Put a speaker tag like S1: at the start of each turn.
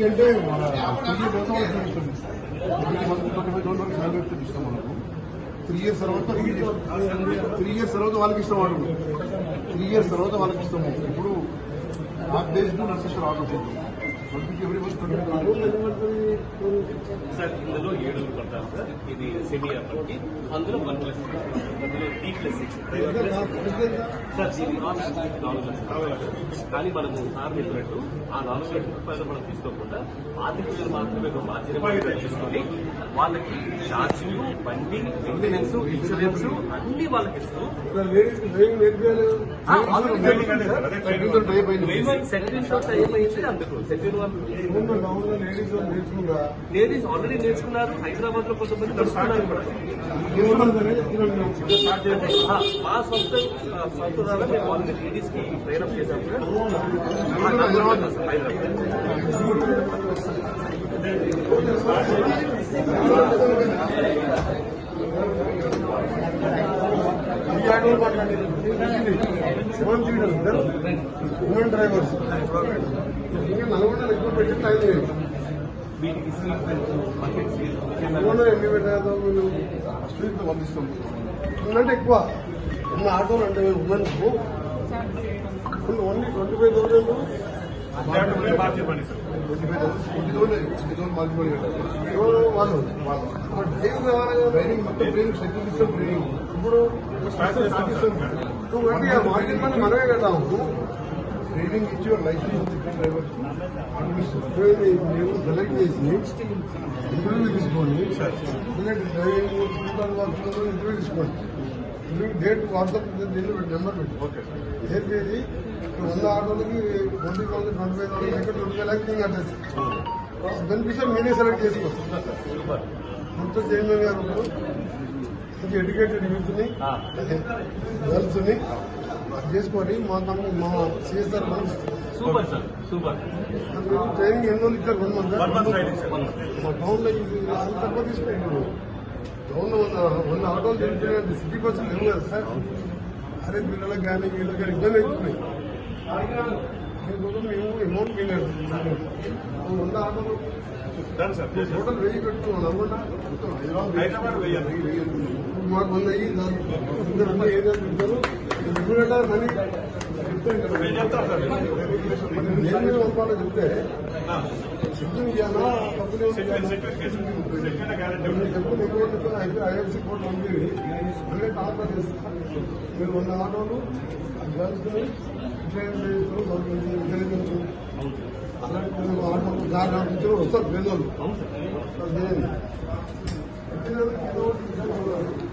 S1: అంటే మన 3 years తర్వాత 3 years తర్వాత వాళ్ళకి ఇష్టం వాడు 3 years తర్వాత వాళ్ళకి ఇష్టము. ఇప్పుడు ఆ బేస్డ్ నర్సేషన్ ఆర్డర్ అవుతుంది.
S2: సార్ ఇందులో 7 పడతారు సార్. ఇది సెమీ అప్పటికి అందులో 1+6 అందులో D+6 సార్. దీని 4 లక్షలు. కానీ మనము సార్ చెప్పినట్టు ఆ 4 లక్షల రూపాయలు మనం తీసుకోకుండా ఆర్థిక మాత్రమే బాధ్యత తీసుకొని వాళ్ళకి ఛార్జింగ్, బండి, మెయింటెనెన్స్, ఇన్సూరెన్స్ అన్ని వాళ్ళకి ఇస్తాం. సెకండ్ షాట్ ఏమైంది అందుకు సెకండ్ లేడీస్ ఆల్రెడీ నేర్చుకున్నారు. హైదరాబాద్ లో కొంతమంది నడుస్తున్నారు కూడా. మా సొంత ద్వారా మేము ఆల్రెడీ లేడీస్ కి ట్రైనప్ చేశాం హైదరాబాద్.
S1: ఉమెన్ డ్రైవర్స్ నల్గొండ ఎక్కువ పెట్టి టైం లేదు. నల్గొండ ఎన్ని పెట్టారు స్ట్రీట్ పంపిస్తాం. అంటే ఎక్కువ ఉన్న ఆటోలు అంటే ఉమెన్ ఓన్లీ 25,000 వాళ్ళు ట్రైనింగ్ మొత్తం ట్రైనింగ్ షెడ్యూల్ ఇస్తాం. ట్రైనింగ్ ఇప్పుడు మార్కెట్ పని మనమే పెడతాము. ట్రైనింగ్ ఇచ్చి లైసెన్స్ డ్రైవర్స్ సెలెక్ట్ చేసి ఇంటర్వ్యూ తీసుకోండి. డ్రైవింగ్ ఇంటర్వ్యూ తీసుకోండి. డేట్ వాట్సాప్ నెంబర్ పెట్టి ఏ తేదీ 100 ఆటోలకి 20,000 25,000 20,000 అడ్రస్ బెనిఫిషియల్ మీరే సెలెక్ట్ చేసుకోవచ్చు. మొత్తం చైర్మన్ గారు ఎడ్యుకేటెడ్ యూత్ ని గర్ల్స్ ని చేసుకొని మా CSR
S2: super sir super
S1: training ఎన్నో ఇచ్చారు. 1 month మా టౌన్ లో తక్కువ తీసుకుంటున్నారు. టౌన్ లో 100 ఆటోలు తిరుగుతున్నాయి. సిటీ బస్సులు లేవు కదా సార్. అరే పిల్లలకు కానీ వీళ్ళకి కానీ ఇబ్బంది అవుతున్నాయి. మేము అమౌంట్ తిన్నారు. 100 ఆటోలు టోటల్ 1000 పెట్టుకున్నాం. అనుకుంటా మాకు 100 అయ్యి అందరూ ఏరియాలు తింటారు. మనీ నేను పంపాలో చెప్తే సిగ్నల్ ఇవ్వాలా ఐఎఫ్సీ కోర్టు పంపి అన్నీ టార్గెట్ చేస్తారు. మీరు 100 ఆటోలు గర్ల్స్ ఇంటెలిజెన్స్ అలాంటి ఆటోలు దారి ఆటో వస్తారు పేదోళ్ళు.